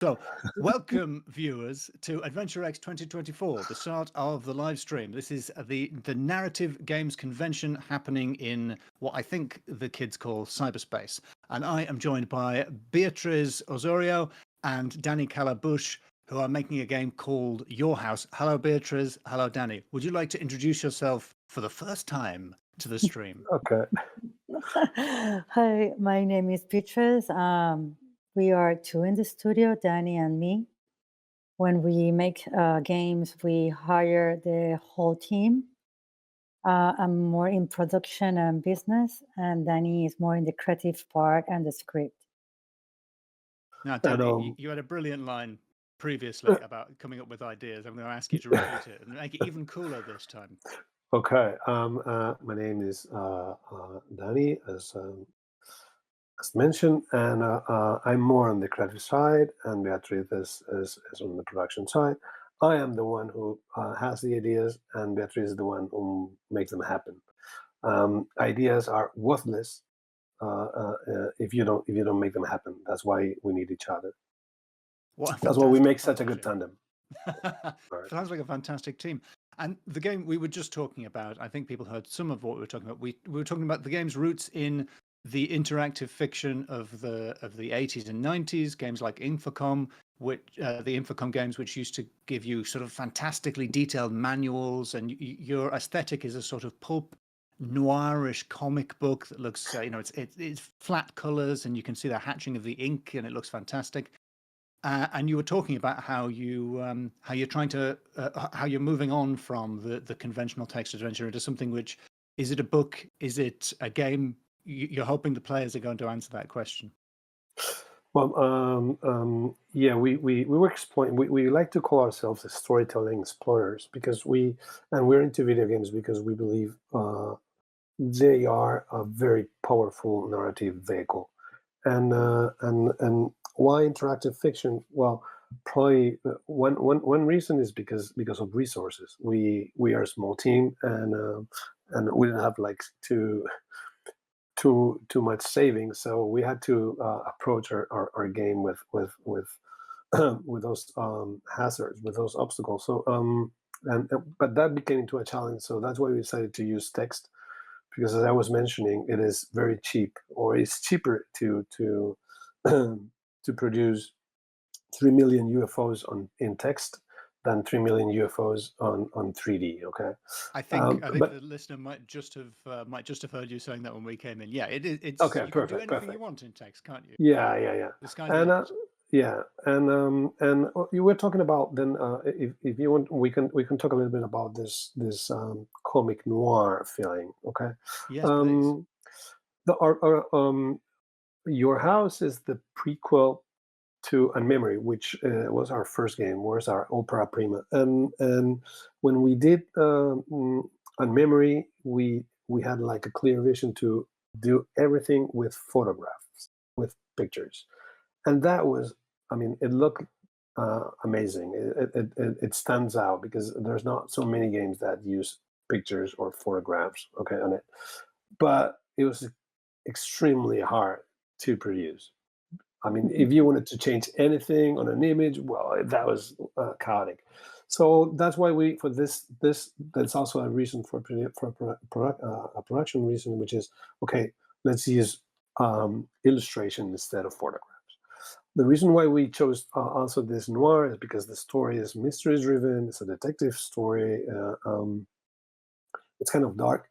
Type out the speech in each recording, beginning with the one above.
So, welcome, viewers, to AdventureX 2024, the start of the live stream. This is the narrative games convention happening in what I think the kids call cyberspace. And I am joined by Beatriz Osorio and Danny Calabuig, who are making a game called Your House. Hello, Beatriz. Hello, Danny. Would you like to introduce yourself for the first time to the stream? Okay. Hi, my name is Beatriz. We are two in the studio, Danny and me. When we make games, we hire the whole team. I'm more in production and business, and Danny is more in the creative part and the script. Now, And Danny, you had a brilliant line previously about coming up with ideas. I'm going to ask you to repeat it and make it even cooler this time. okay. My name is Danny, as mentioned, and I'm more on the creative side, and Beatriz is on the production side. I am the one who has the ideas, and Beatriz is the one who makes them happen. Ideas are worthless if you don't make them happen. That's why we need each other. That's why we make such a good tandem. Sounds like a fantastic team. And the game we were just talking about, I think people heard some of what we were talking about. We were talking about the game's roots in the interactive fiction of the 80s and 90s, games like Infocom, which the Infocom games, which used to give you sort of fantastically detailed manuals, and your aesthetic is a sort of pulp noirish comic book that looks, it's flat colors, and you can see the hatching of the ink, and it looks fantastic. And you were talking about how you're trying to how you're moving on from the conventional text adventure into something which, is it a book? Is it a game? You're hoping the players are going to answer that question. Well, yeah, we were exploring. We like to call ourselves the storytelling explorers because we're into video games because we believe they are a very powerful narrative vehicle. And why interactive fiction? Well, probably one reason is because of resources. We are a small team, and we didn't have like too much savings, so we had to approach our game with with those hazards, with those obstacles. So but that became into a challenge. So that's why we decided to use text. Because as I was mentioning, it is very cheap, or it's cheaper to to produce 3 million UFOs in text than 3 million UFOs on 3D. Okay, I think the listener might just have heard you saying that when we came in. Yeah, it's okay. You Perfect. can do anything Perfect. you want in text, can't you? Yeah. The sky's the limit. Yeah, and you were talking about then. If you want, we can talk a little bit about this comic noir feeling. Okay. Yes, please. Your House is the prequel to Memory, which was our first game, was our opera prima. And when we did Memory, we had like a clear vision to do everything with photographs, with pictures, and that was, I mean, it looked amazing. It stands out because there's not so many games that use pictures or photographs, okay, on it, but it was extremely hard to produce. I mean, if you wanted to change anything on an image, well, that was chaotic. So that's why for this that's also a reason for a production reason, which is, okay, let's use illustration instead of photographs. The reason why we chose also this noir is because the story is mystery driven. It's a detective story. It's kind of dark,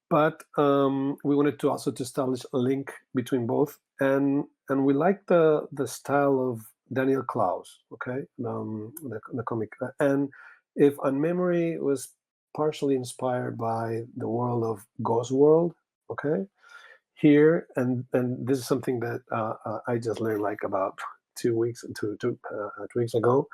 but we wanted to also to establish a link between both, and we like the style of Daniel Calabuig, okay, the comic, and if On Memory was partially inspired by the world of Ghost World, okay, here, and this is something that I just learned like about 2 weeks two weeks ago.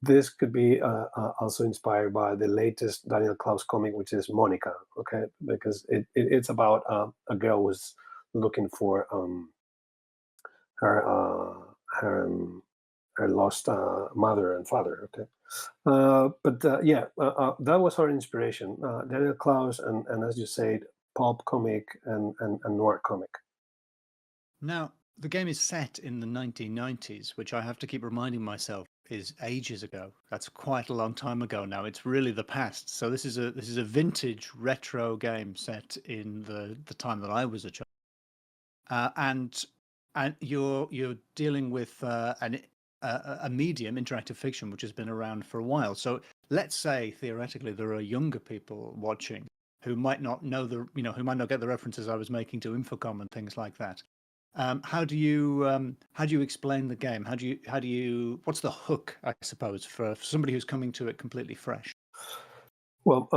This could be also inspired by the latest Daniel Calabuig comic, which is Monica, okay? Because it's about a girl who's looking for her lost mother and father, okay? That was our inspiration, Daniel Calabuig, and as you said, pulp comic and noir comic. Now, the game is set in the 1990s, which I have to keep reminding myself is ages ago. That's quite a long time ago now. It's really the past. So this is a vintage retro game set in the time that I was a child. And you're dealing with a medium, interactive fiction, which has been around for a while. So let's say theoretically there are younger people watching who might not know who might not get the references I was making to Infocom and things like that. How do you explain the game? What's the hook, I suppose, for somebody who's coming to it completely fresh? Well,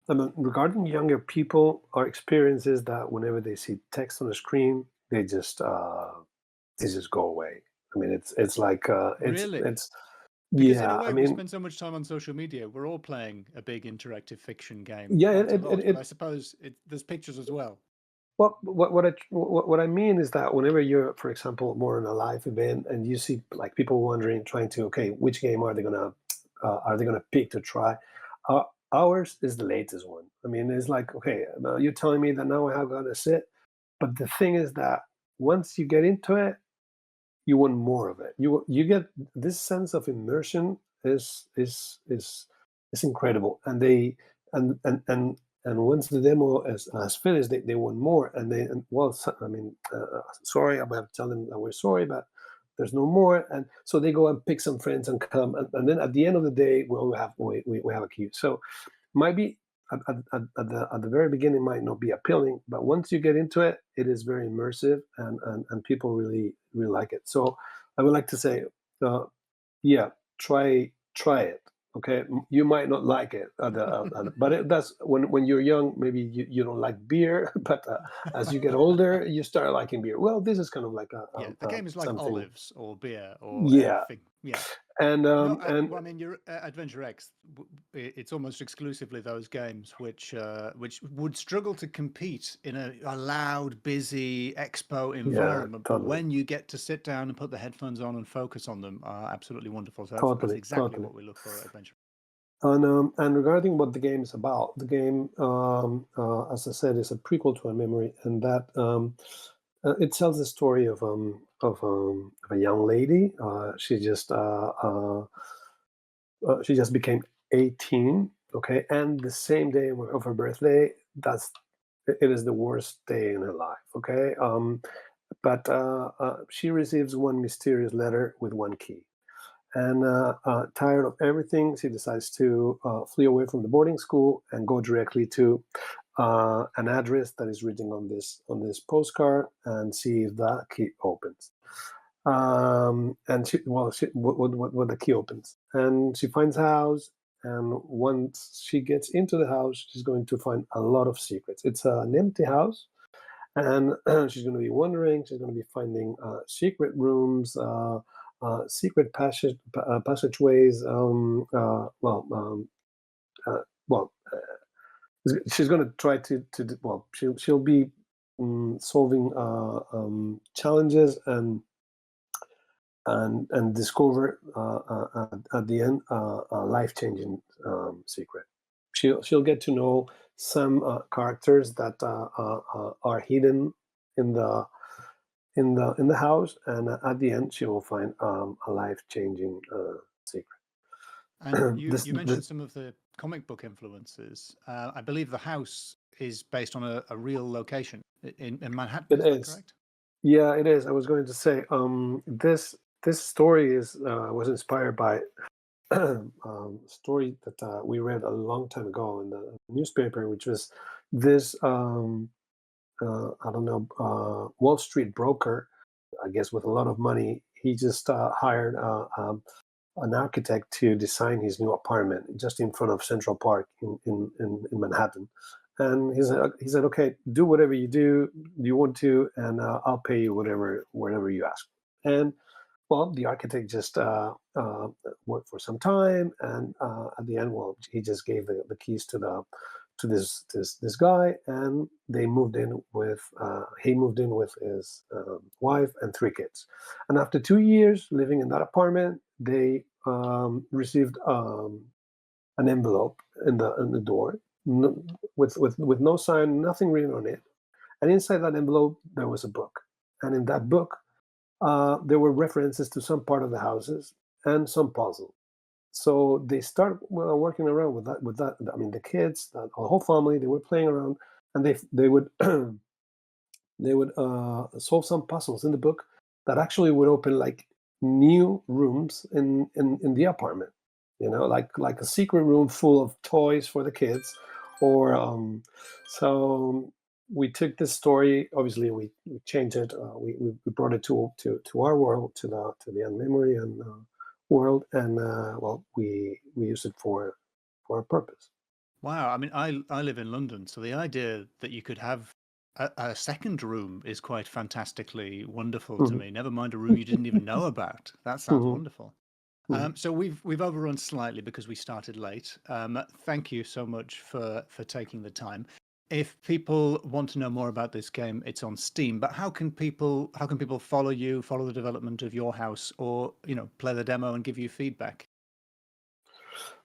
I mean, regarding younger people, our experience is that whenever they see text on the screen, they just go away. I mean, it's like Really? it's Because in a yeah. I way, we mean, spend so much time on social media. We're all playing a big interactive fiction game, yeah. quite a lot. But I suppose there's pictures as well. Well, what I mean is that whenever you're, for example, more in a live event and you see like people wondering, trying to, okay, which game are they gonna pick to try? Uh, Ours is the latest one. I mean, it's like, okay, now you're telling me that now I have got to sit, but the thing is that once you get into it, you want more of it. You get this sense of immersion is incredible, and they and once the demo is finished, they want more, and well, I mean, sorry, I have to tell them that we're sorry, but there's no more, and so they go and pick some friends and come, and then at the end of the day, we have a queue. So might be at the very beginning might not be appealing, but once you get into it, it is very immersive, and people really like it. So I would like to say, uh, yeah, try it. Okay, you might not like it, but that's when you're young. Maybe you don't like beer, but as you get older, you start liking beer. Well, this is kind of like Yeah, the game is like something. olives or beer or Yeah, anything. Yeah. and No, and well, I mean, your AdventureX, it's almost exclusively those games which would struggle to compete in a loud, busy expo yeah, environment. But totally, when you get to sit down and put the headphones on and focus on them, are absolutely wonderful. So that's totally, exactly totally. what we look for at Adventure. And regarding what the game is about, the game, as I said, is a prequel to a memory, and that it tells the story of a young lady. She just became 18. Okay, and the same day of her birthday, it is the worst day in her life. Okay, but she receives one mysterious letter with one key. And tired of everything, she decides to flee away from the boarding school and go directly to an address that is written on this postcard and see if the key opens. And what the key opens, and she finds a house. And once she gets into the house, she's going to find a lot of secrets. It's an empty house, and she's going to be wondering. She's going to be finding secret rooms, secret passageways. Uh, well, she's going to try well, she'll be solving challenges and discover at the end a life changing secret. She'll get to know some characters that are hidden in the house, and at the end she will find a life changing secret. And you this, you this mentioned some of the comic book influences. I believe the house is based on a real location in Manhattan. it Is that is. correct? Yeah, it is. I was going to say this story was inspired by story that we read a long time ago in the newspaper, which was this I don't know, Wall Street broker, I guess with a lot of money. He just hired an architect to design his new apartment just in front of Central Park in Manhattan. And he said, okay, do whatever you want to, and I'll pay you whatever you ask. And well, the architect just worked for some time, and at the end, well, he just gave the keys to this guy, and they moved in with he moved in with his wife and 3 kids. And after 2 years living in that apartment, they received an envelope in the door, with no sign, nothing written on it. And inside that envelope, there was a book. and in that book, there were references to some part of the houses and some puzzle. So they start working around with that. With that, I mean, the kids, the whole family, they were playing around, and they would they would solve some puzzles in the book that actually would open like new rooms in the apartment. You know, like a secret room full of toys for the kids, or so we took this story. Obviously, we changed it. We brought it to our world, to the memory and world, and well, we use it for our purpose. Wow. I mean, I live in London, so the idea that you could have a second room is quite fantastically wonderful to Mhm, me. Never mind a room you didn't even know about. That sounds mhm, wonderful. mhm. So we've overrun slightly because we started late. Thank you so much for taking the time. If people want to know more about this game, it's on Steam. But how can people follow you, follow the development of your house, or play the demo and give you feedback?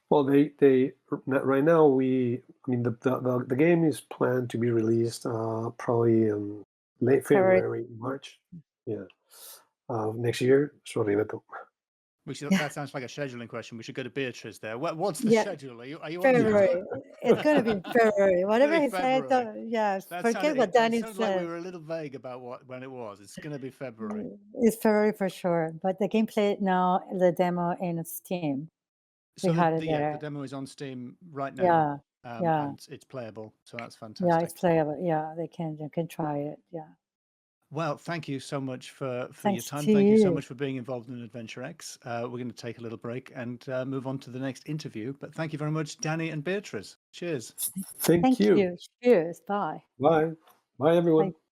Well, they right now I mean the game is planned to be released probably in late February. February, March, yeah, next year. Sorry, Beto. Yeah, That sounds like a scheduling question. We should go to Beatrice there. What's the yeah, schedule? Are you on the Yeah. schedule? February. It's gonna be February. It's gonna Whatever be he said, February. yeah, That forget sounded what it, it Danny sounded like we said. were a little vague about when it was. It's gonna be February. It's February for sure. But the gameplay now, the demo in Steam, we So had it the there. demo is on Steam right now, Yeah, yeah, and it's playable. So that's yeah. It's fantastic. playable. Yeah, you can try it. Yeah. Well, thank you so much for your Thanks time. to Thank you so you. much for being involved in AdventureX. We're going to take a little break and move on to the next interview. But thank you very much, Danny and Beatrice. Cheers. Thank Thank you. you. Cheers. Bye. Bye. Bye, everyone. Bye.